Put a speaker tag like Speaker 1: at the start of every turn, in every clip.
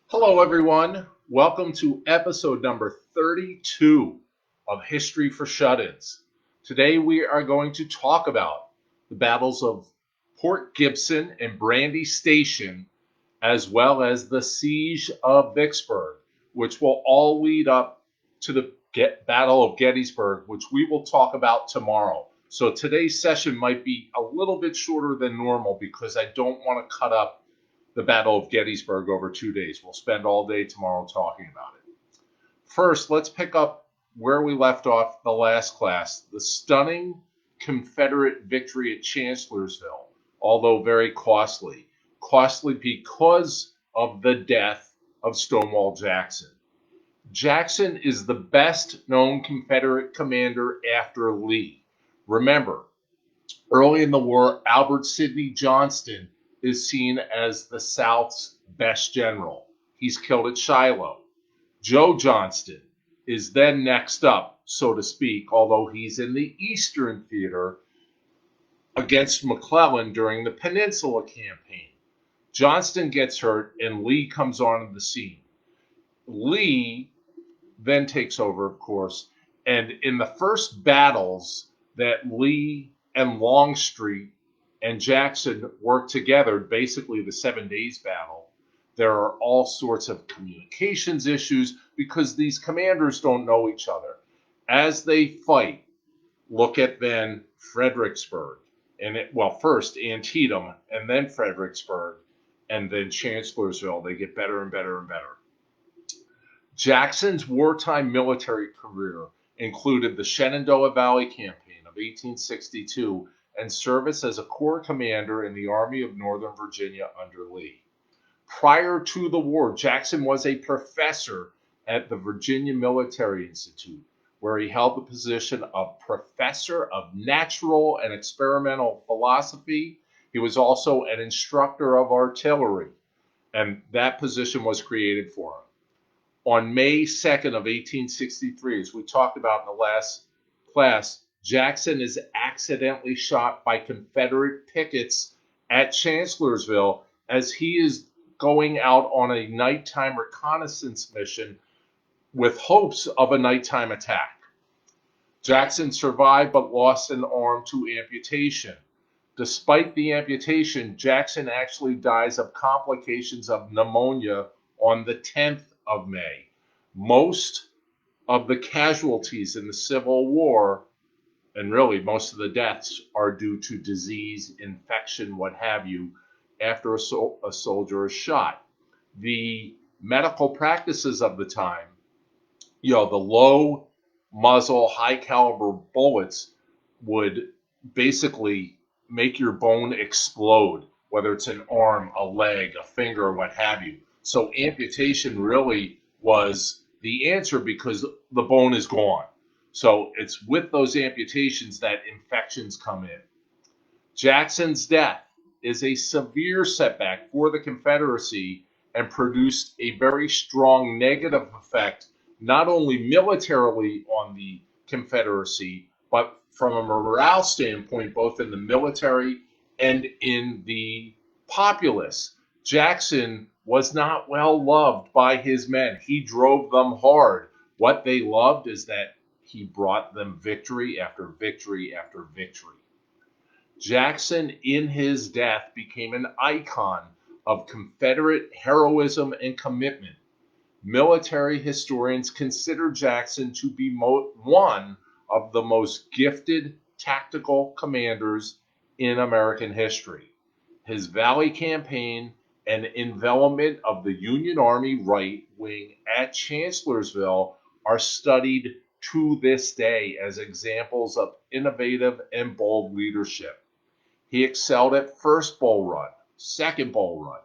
Speaker 1: Hello, everyone. Welcome to episode number 32 of History for Shut-ins. Today, we are going to talk about the battles of Port Gibson and Brandy Station, as well as the siege of Vicksburg, which will all lead up to the Battle of Gettysburg, which we will talk about tomorrow. So today's session might be a little bit shorter than normal because I don't want to cut up the Battle of Gettysburg over 2 days. We'll spend all day tomorrow talking about it. First, let's pick up where we left off the last class, the stunning Confederate victory at Chancellorsville, although very costly. Costly because of the death of Stonewall Jackson. Jackson is the best known Confederate commander after Lee. Remember, early in the war, Albert Sidney Johnston is seen as the South's best general. He's killed at Shiloh. Joe Johnston is then next up, so to speak, although he's in the Eastern Theater against McClellan during the Peninsula Campaign. Johnston gets hurt, and Lee comes on the scene. Lee then takes over, of course, and in the first battles that Lee and Longstreet and Jackson worked together, basically the 7 Days battle, there are all sorts of communications issues because these commanders don't know each other. As they fight, look at then Fredericksburg, first Antietam, and then Fredericksburg, and then Chancellorsville. They get better and better and better. Jackson's wartime military career included the Shenandoah Valley Campaign of 1862 and service as a corps commander in the Army of Northern Virginia under Lee. Prior to the war, Jackson was a professor at the Virginia Military Institute, where he held the position of Professor of Natural and Experimental Philosophy. He was also an instructor of artillery, and that position was created for him. On May 2nd of 1863, as we talked about in the last class, Jackson is accidentally shot by Confederate pickets at Chancellorsville as he is going out on a nighttime reconnaissance mission with hopes of a nighttime attack. Jackson survived but lost an arm to amputation. Despite the amputation, Jackson actually dies of complications of pneumonia on the 10th of May. Most of the casualties in the Civil War, and really most of the deaths, are due to disease, infection, what have you, after a soldier is shot. The medical practices of the time, the low muzzle, high caliber bullets would basically make your bone explode, whether it's an arm, a leg, a finger, what have you. So amputation really was the answer because the bone is gone. So it's with those amputations that infections come in. Jackson's death is a severe setback for the Confederacy and produced a very strong negative effect, not only militarily on the Confederacy, but from a morale standpoint, both in the military and in the populace. Jackson was not well loved by his men. He drove them hard. What they loved is that he brought them victory after victory after victory. Jackson, in his death, became an icon of Confederate heroism and commitment. Military historians consider Jackson to be one of the most gifted tactical commanders in American history. His Valley Campaign and envelopment of the Union Army right wing at Chancellorsville are studied to this day as examples of innovative and bold leadership. He excelled at First Bull Run, Second Bull Run,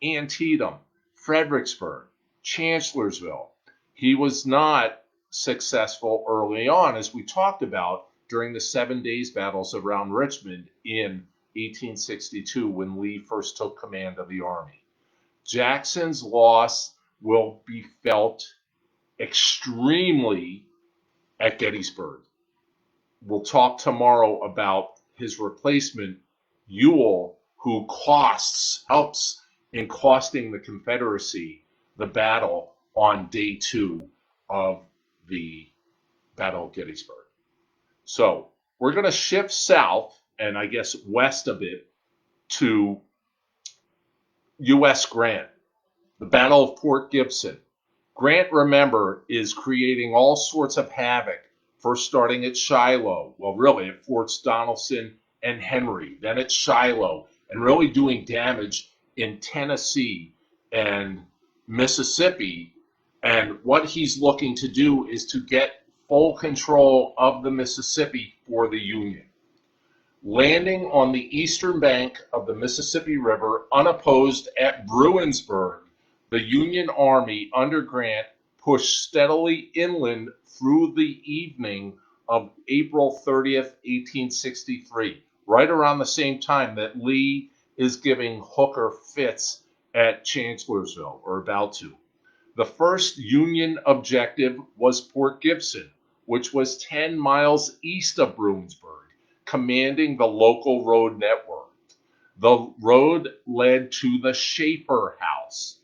Speaker 1: Antietam, Fredericksburg, Chancellorsville. He was not successful early on, as we talked about during the 7 Days battles around Richmond in 1862 when Lee first took command of the Army. Jackson's loss will be felt extremely at Gettysburg. We'll talk tomorrow about his replacement, Ewell, who helps in costing the Confederacy the battle on day 2 of the Battle of Gettysburg. So we're going to shift south and I guess west a bit to U.S. Grant, the Battle of Port Gibson. Grant, remember, is creating all sorts of havoc, first starting at Shiloh, well, really at Forts Donelson and Henry, then at Shiloh, and really doing damage in Tennessee and Mississippi. And what he's looking to do is to get full control of the Mississippi for the Union. Landing on the eastern bank of the Mississippi River, unopposed at Bruinsburg, the Union Army under Grant pushed steadily inland through the evening of April 30th, 1863, right around the same time that Lee is giving Hooker fits at Chancellorsville, or about to. The first Union objective was Port Gibson, which was 10 miles east of Bruinsburg, commanding the local road network. The road led to the Schaefer House.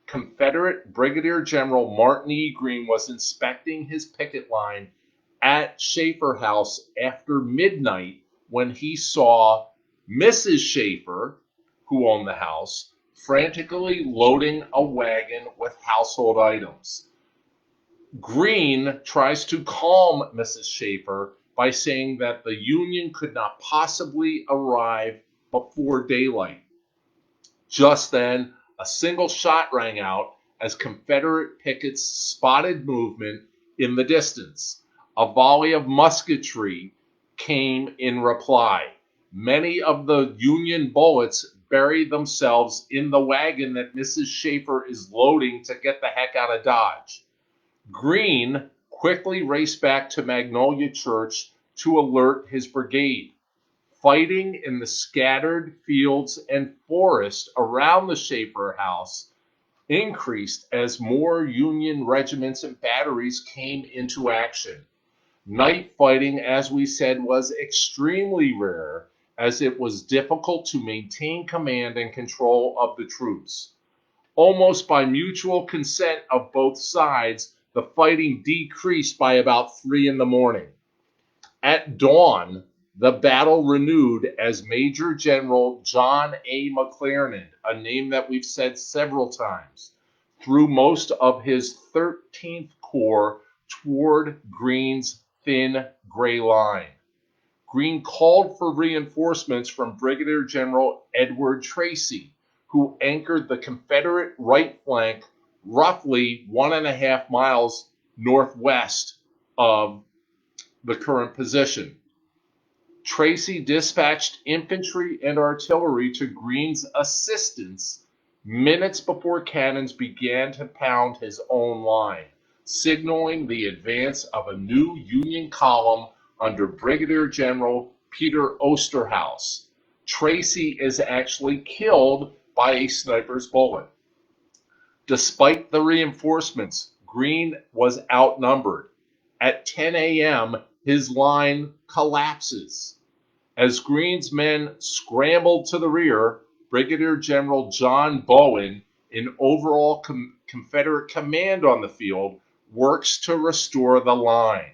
Speaker 1: Confederate Brigadier General Martin E. Greene was inspecting his picket line at Schaefer House after midnight when he saw Mrs. Schaefer, who owned the house, frantically loading a wagon with household items. Greene tries to calm Mrs. Schaefer by saying that the Union could not possibly arrive before daylight. Just then, a single shot rang out as Confederate pickets spotted movement in the distance. A volley of musketry came in reply. Many of the Union bullets buried themselves in the wagon that Mrs. Schaefer is loading to get the heck out of Dodge. Greene quickly raced back to Magnolia Church to alert his brigade. Fighting in the scattered fields and forest around the Schaefer House increased as more Union regiments and batteries came into action. Night fighting, as we said, was extremely rare, as it was difficult to maintain command and control of the troops. Almost by mutual consent of both sides, the fighting decreased by about 3 in the morning. At dawn, the battle renewed as Major General John A. McClernand, a name that we've said several times, threw most of his 13th Corps toward Greene's thin gray line. Greene called for reinforcements from Brigadier General Edward Tracy, who anchored the Confederate right flank roughly 1.5 miles northwest of the current position. Tracy dispatched infantry and artillery to Greene's assistance minutes before cannons began to pound his own line, signaling the advance of a new Union column under Brigadier General Peter Osterhaus. Tracy is actually killed by a sniper's bullet. Despite the reinforcements, Greene was outnumbered. At 10 a.m., his line collapses. As Greene's men scrambled to the rear, Brigadier General John Bowen, in overall Confederate command on the field, works to restore the line.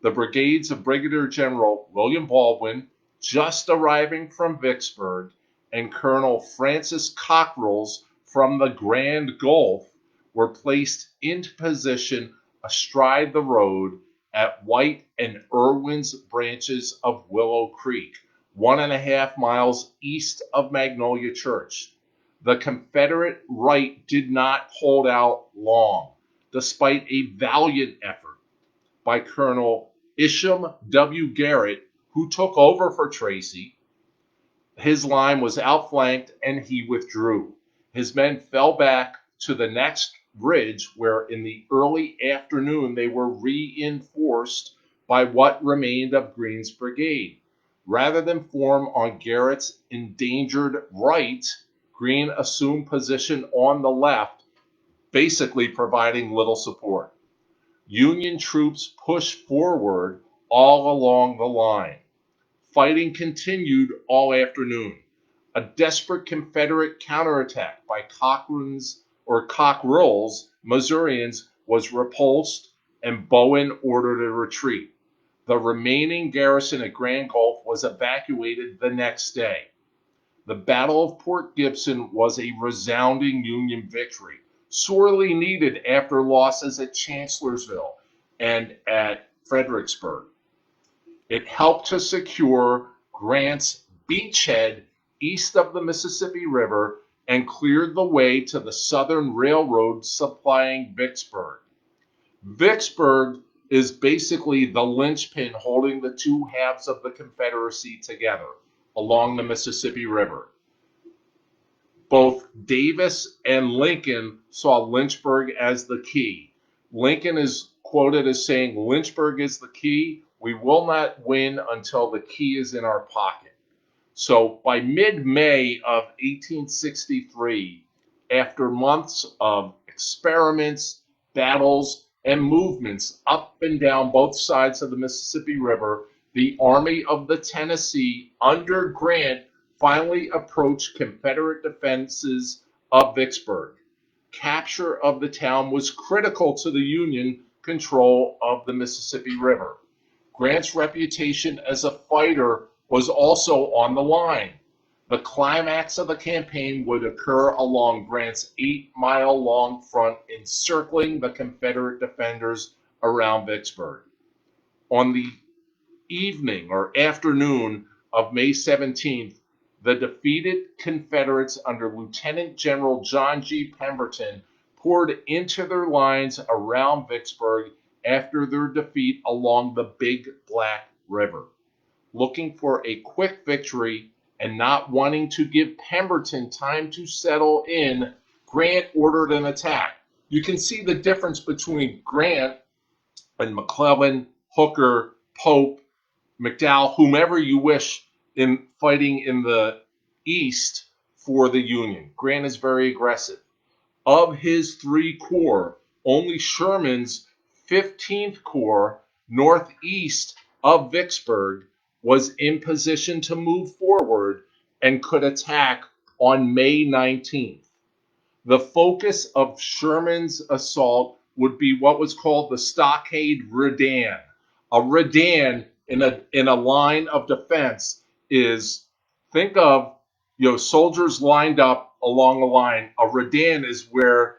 Speaker 1: The brigades of Brigadier General William Baldwin, just arriving from Vicksburg, and Colonel Francis Cockrell's from the Grand Gulf were placed into position astride the road at White and Irwin's branches of Willow Creek, 1.5 miles east of Magnolia Church. The Confederate right did not hold out long, despite a valiant effort by Colonel Isham W. Garrett, who took over for Tracy. His line was outflanked and he withdrew. His men fell back to the next ridge, where in the early afternoon they were reinforced by what remained of Greene's brigade. Rather than form on Garrett's endangered right, Greene assumed position on the left, basically providing little support. Union troops pushed forward all along the line. Fighting continued all afternoon. A desperate Confederate counterattack by Cochrane's or Cockrell's, Missourians, was repulsed, and Bowen ordered a retreat. The remaining garrison at Grand Gulf was evacuated the next day. The Battle of Port Gibson was a resounding Union victory, sorely needed after losses at Chancellorsville and at Fredericksburg. It helped to secure Grant's beachhead east of the Mississippi River and cleared the way to the Southern Railroad supplying Vicksburg. Vicksburg is basically the linchpin holding the two halves of the Confederacy together along the Mississippi River. Both Davis and Lincoln saw Lynchburg as the key. Lincoln is quoted as saying, "Lynchburg is the key. We will not win until the key is in our pocket." So by mid-May of 1863, after months of experiments, battles, and movements up and down both sides of the Mississippi River, the Army of the Tennessee under Grant finally approached Confederate defenses of Vicksburg. Capture of the town was critical to the Union control of the Mississippi River. Grant's reputation as a fighter was also on the line. The climax of the campaign would occur along Grant's 8-mile-long front encircling the Confederate defenders around Vicksburg. On the evening or afternoon of May 17th, the defeated Confederates under Lieutenant General John G. Pemberton poured into their lines around Vicksburg after their defeat along the Big Black River. Looking for a quick victory and not wanting to give Pemberton time to settle in, Grant ordered an attack. You can see the difference between Grant and McClellan, Hooker, Pope, McDowell, whomever you wish, in fighting in the East for the Union. Grant is very aggressive. Of his 3 corps, only Sherman's 15th Corps, northeast of Vicksburg, was in position to move forward and could attack on May 19th. The focus of Sherman's assault would be what was called the Stockade Redan. A redan in a line of defense is, think of, soldiers lined up along a line. A redan is where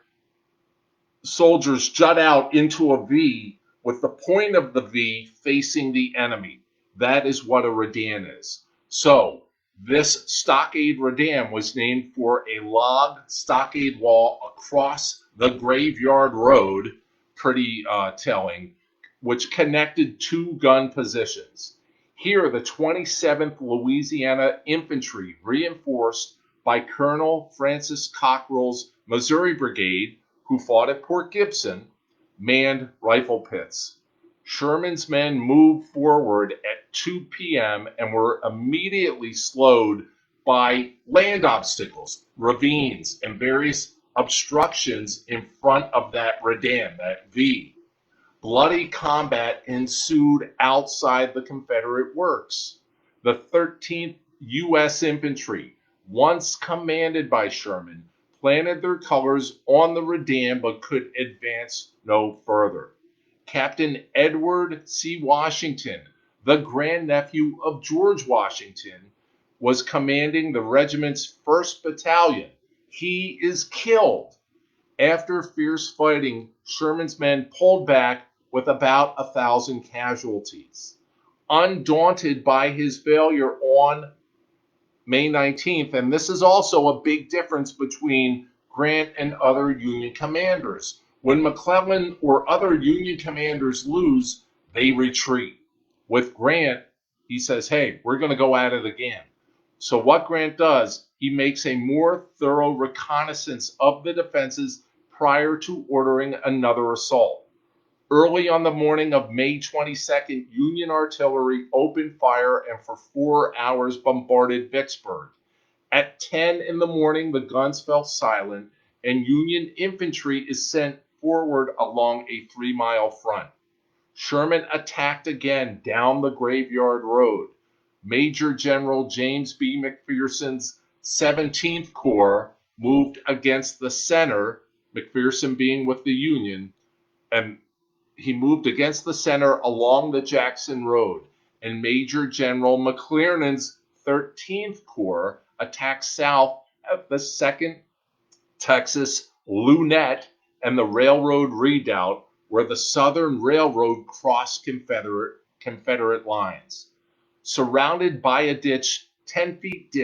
Speaker 1: soldiers jut out into a V with the point of the V facing the enemy. That is what a redan is. So this stockade redan was named for a log stockade wall across the Graveyard Road, pretty telling, which connected 2 gun positions. Here, the 27th Louisiana Infantry, reinforced by Colonel Francis Cockrell's Missouri Brigade, who fought at Port Gibson, manned rifle pits. Sherman's men moved forward at 2 p.m. and were immediately slowed by land obstacles, ravines, and various obstructions in front of that redan, that V. Bloody combat ensued outside the Confederate works. The 13th U.S. Infantry, once commanded by Sherman, planted their colors on the redan but could advance no further. Captain Edward C. Washington, the grandnephew of George Washington, was commanding the regiment's 1st Battalion. He is killed. After fierce fighting, Sherman's men pulled back with about 1,000 casualties. Undaunted by his failure on May 19th, and this is also a big difference between Grant and other Union commanders. When McClellan or other Union commanders lose, they retreat. With Grant, he says, hey, we're going to go at it again. So what Grant does, he makes a more thorough reconnaissance of the defenses prior to ordering another assault. Early on the morning of May 22nd, Union artillery opened fire and for 4 hours bombarded Vicksburg. At 10 in the morning, the guns fell silent, and Union infantry is sent forward along a 3-mile front. Sherman attacked again down the Graveyard Road. Major General James B. McPherson's 17th Corps moved against the center McPherson being with the Union, and he moved against the center along the Jackson Road, and Major General McClernand's 13th Corps attacked south at the 2nd Texas Lunette and the railroad redoubt where the Southern Railroad crossed Confederate lines. Surrounded by a ditch 10 feet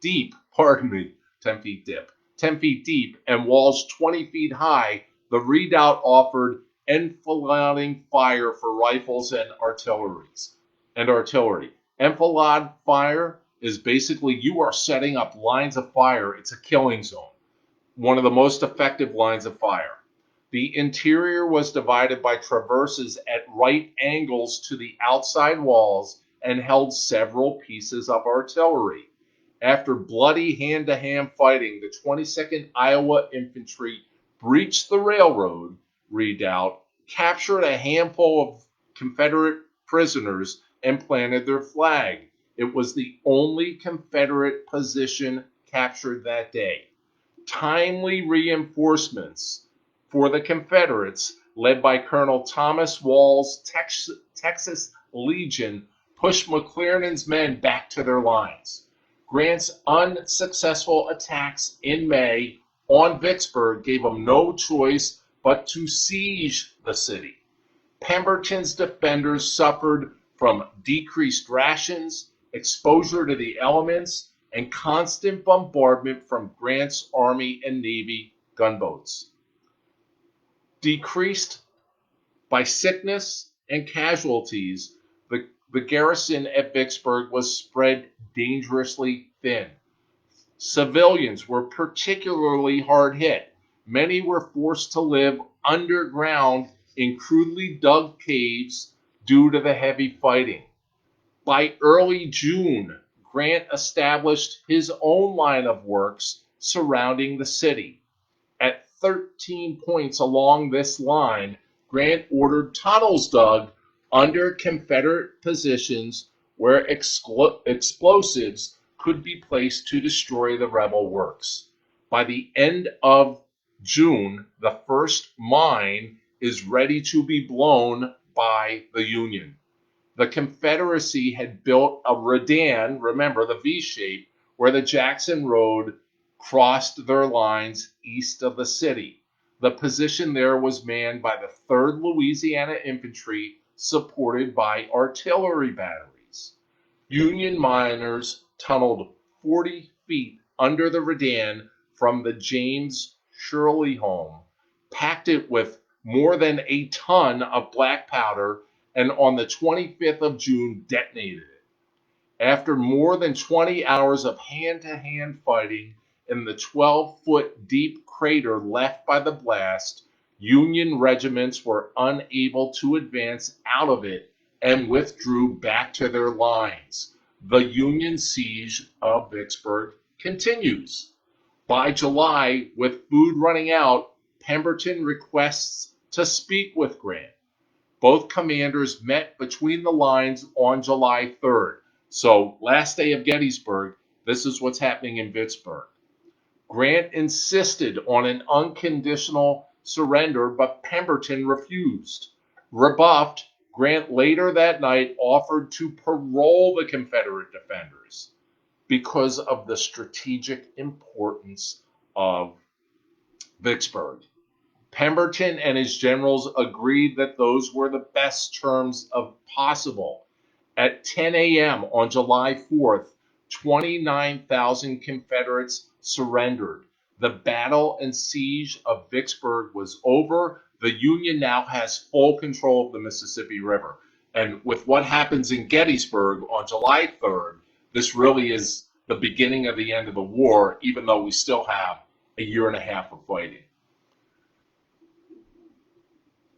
Speaker 1: deep, pardon me, 10 feet deep, and walls 20 feet high, the redoubt offered enfilading fire for rifles and artillery. Enfilade fire is basically you are setting up lines of fire. It's a killing zone, one of the most effective lines of fire. The interior was divided by traverses at right angles to the outside walls and held several pieces of artillery. After bloody hand to hand fighting, the 22nd Iowa Infantry breached the railroad redoubt, captured a handful of Confederate prisoners, and planted their flag. It was the only Confederate position captured that day. Timely reinforcements for the Confederates, led by Colonel Thomas Wall's Texas Legion, pushed McClernand's men back to their lines. Grant's unsuccessful attacks in May on Vicksburg gave him no choice but to siege the city. Pemberton's defenders suffered from decreased rations, exposure to the elements, and constant bombardment from Grant's Army and Navy gunboats. Decreased by sickness and casualties, the garrison at Vicksburg was spread dangerously thin. Civilians were particularly hard hit. Many were forced to live underground in crudely dug caves due to the heavy fighting. By early June, Grant established his own line of works surrounding the city. At 13 points along this line, Grant ordered tunnels dug under Confederate positions where explosives could be placed to destroy the rebel works. By the end of June, the first mine is ready to be blown by the Union. The Confederacy had built a redan, remember the V shape, where the Jackson Road crossed their lines east of the city. The position there was manned by the 3rd Louisiana Infantry, supported by artillery batteries. Union miners tunneled 40 feet under the redan from the James Shirley home, packed it with more than a ton of black powder, and on the 25th of June detonated it. After more than 20 hours of hand to hand fighting in the 12-foot deep crater left by the blast, Union regiments were unable to advance out of it and withdrew back to their lines. The Union siege of Vicksburg continues. By July, with food running out, Pemberton requests to speak with Grant. Both commanders met between the lines on July 3rd. So, last day of Gettysburg, this is what's happening in Vicksburg. Grant insisted on an unconditional surrender, but Pemberton refused. Rebuffed, Grant later that night offered to parole the Confederate defenders because of the strategic importance of Vicksburg. Pemberton and his generals agreed that those were the best terms of possible. At 10 a.m. on July 4th, 29,000 Confederates surrendered. The battle and siege of Vicksburg was over. The Union now has full control of the Mississippi River. And with what happens in Gettysburg on July 3rd, this really is the beginning of the end of the war, even though we still have a year and a half of fighting.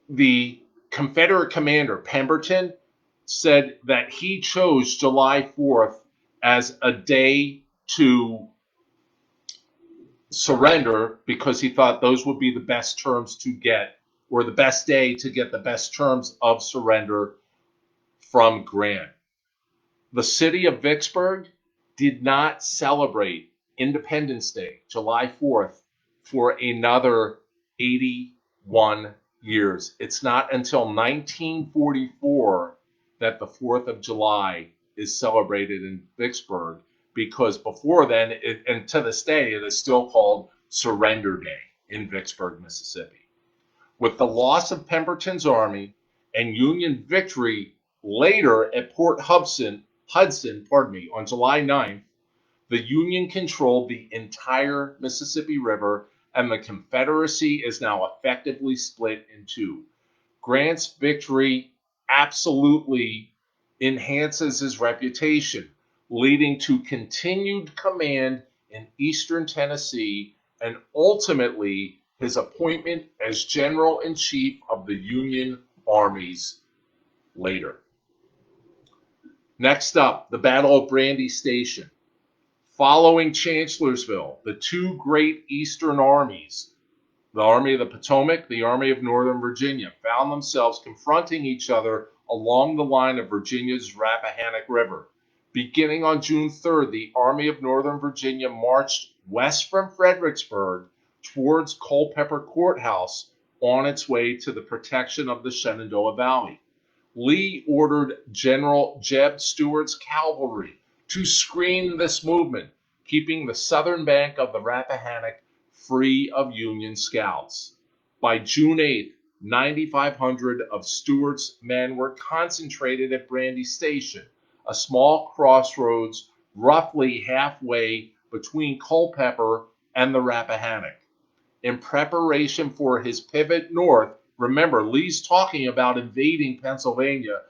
Speaker 1: The Confederate commander, Pemberton, said that he chose July 4th as a day to surrender because he thought those would be the best terms to get, or the best day to get the best terms of surrender from Grant. The city of Vicksburg did not celebrate Independence Day, July 4th, for another 81 years. It's not until 1944 that the 4th of July is celebrated in Vicksburg, because before then, and to this day, it is still called Surrender Day in Vicksburg, Mississippi. With the loss of Pemberton's army and Union victory later at Port Hudson, on July 9th, the Union controlled the entire Mississippi River, and the Confederacy is now effectively split in two. Grant's victory absolutely enhances his reputation, leading to continued command in eastern Tennessee and ultimately his appointment as General-in-Chief of the Union armies later. Next up, the Battle of Brandy Station. Following Chancellorsville, the two great Eastern armies, the Army of the Potomac, the Army of Northern Virginia, found themselves confronting each other along the line of Virginia's Rappahannock River. Beginning on June 3rd, the Army of Northern Virginia marched west from Fredericksburg towards Culpeper Courthouse on its way to the protection of the Shenandoah Valley. Lee ordered General Jeb Stuart's cavalry to screen this movement, keeping the southern bank of the Rappahannock free of Union scouts. By June 8th, 9,500 of Stuart's men were concentrated at Brandy Station, a small crossroads roughly halfway between Culpeper and the Rappahannock. In preparation for his pivot north, remember, Lee's talking about invading Pennsylvania.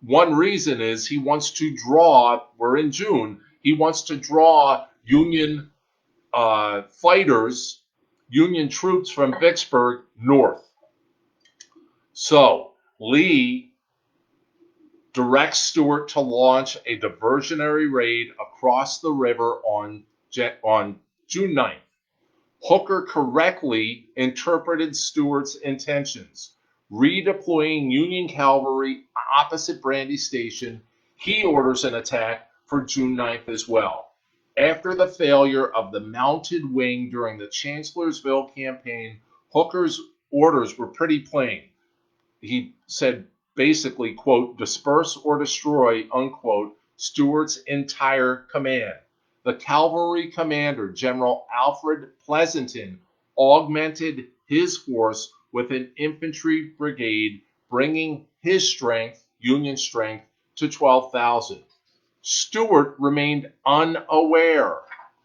Speaker 1: One reason is he wants to draw, we're in June, he wants to draw Union fighters, Union troops from Vicksburg north. So Lee directs Stuart to launch a diversionary raid across the river on June 9th. Hooker correctly interpreted Stuart's intentions. Redeploying Union cavalry opposite Brandy Station, he orders an attack for June 9th as well. After the failure of the mounted wing during the Chancellorsville campaign, Hooker's orders were pretty plain. He said basically, quote, disperse or destroy, unquote, Stuart's entire command. The cavalry commander, General Alfred Pleasonton, augmented his force with an infantry brigade, bringing his strength, Union strength, to 12,000. Stuart remained unaware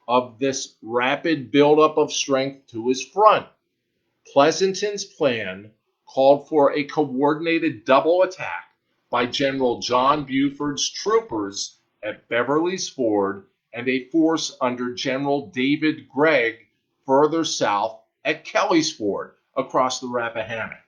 Speaker 1: of this rapid buildup of strength to his front. Pleasonton's plan called for a coordinated double attack by General John Buford's troopers at Beverly's Ford and a force under General David Gregg further south at Kelly's Ford across the Rappahannock.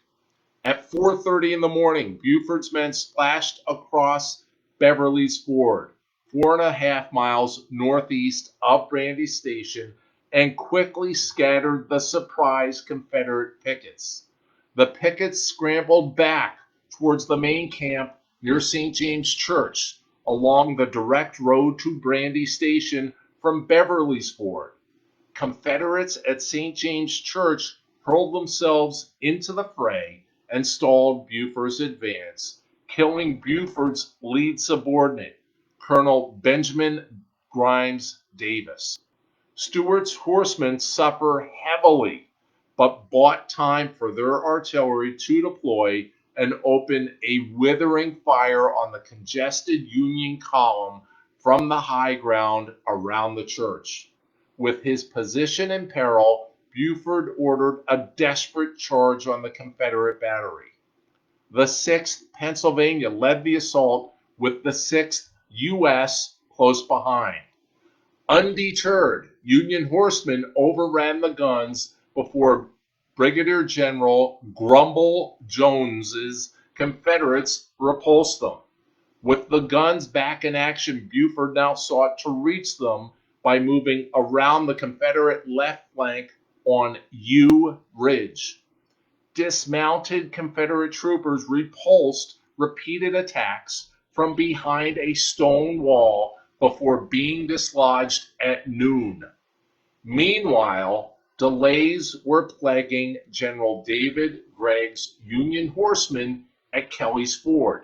Speaker 1: At 4:30 in the morning, Buford's men splashed across Beverly's Ford, 4.5 miles northeast of Brandy Station, and quickly scattered the surprised Confederate pickets. The pickets scrambled back towards the main camp near St. James Church, along the direct road to Brandy Station from Beverly's Ford. Confederates at St. James Church hurled themselves into the fray and stalled Buford's advance, killing Buford's lead subordinate, Colonel Benjamin Grimes Davis. Stuart's horsemen suffer heavily, but bought time for their artillery to deploy and open a withering fire on the congested Union column from the high ground around the church. With his position in peril, Buford ordered a desperate charge on the Confederate battery. The 6th Pennsylvania led the assault with the 6th U.S. close behind. Undeterred, Union horsemen overran the guns before Brigadier General Grumble Jones's Confederates repulsed them. With the guns back in action, Buford now sought to reach them by moving around the Confederate left flank on U Ridge. Dismounted Confederate troopers repulsed repeated attacks from behind a stone wall before being dislodged at noon. Meanwhile, Delays were plaguing General David Gregg's Union horsemen at Kelly's Ford.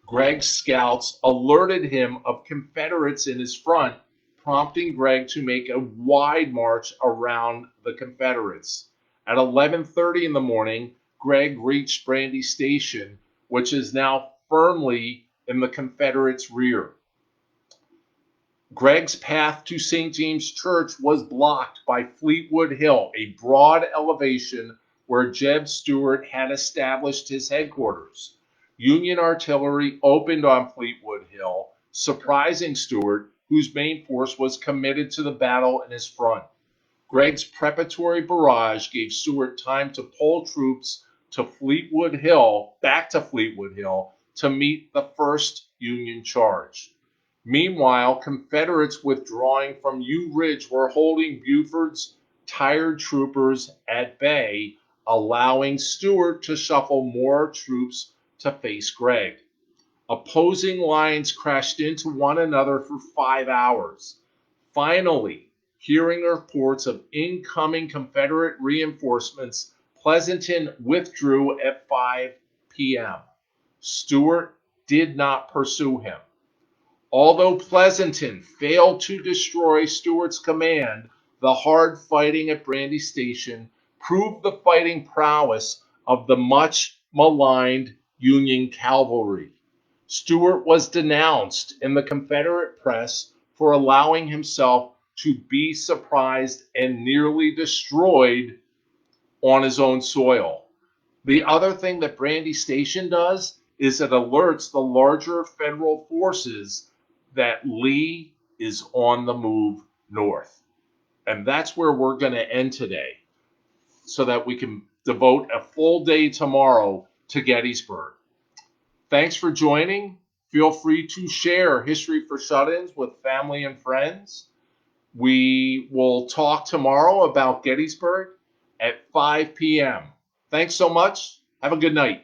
Speaker 1: Gregg's scouts alerted him of Confederates in his front, prompting Gregg to make a wide march around the Confederates. At 11:30 in the morning, Gregg reached Brandy Station, which is now firmly in the Confederates' rear. Gregg's path to St. James Church was blocked by Fleetwood Hill, a broad elevation where Jeb Stuart had established his headquarters. Union artillery opened on Fleetwood Hill, surprising Stuart, whose main force was committed to the battle in his front. Gregg's preparatory barrage gave Stuart time to pull troops to back to Fleetwood Hill, to meet the first Union charge. Meanwhile, Confederates withdrawing from U Ridge were holding Buford's tired troopers at bay, allowing Stuart to shuffle more troops to face Gregg. Opposing lines crashed into one another for 5 hours. Finally, hearing reports of incoming Confederate reinforcements, Pleasanton withdrew at 5 p.m. Stuart did not pursue him. Although Pleasanton failed to destroy Stuart's command, the hard fighting at Brandy Station proved the fighting prowess of the much maligned Union cavalry. Stuart was denounced in the Confederate press for allowing himself to be surprised and nearly destroyed on his own soil. The other thing that Brandy Station does is it alerts the larger federal forces that Lee is on the move north. And that's where we're going to end today so that we can devote a full day tomorrow to Gettysburg. Thanks for joining. Feel free to share History for Shut-ins with family and friends. We will talk tomorrow about Gettysburg at 5 p.m. Thanks so much. Have a good night.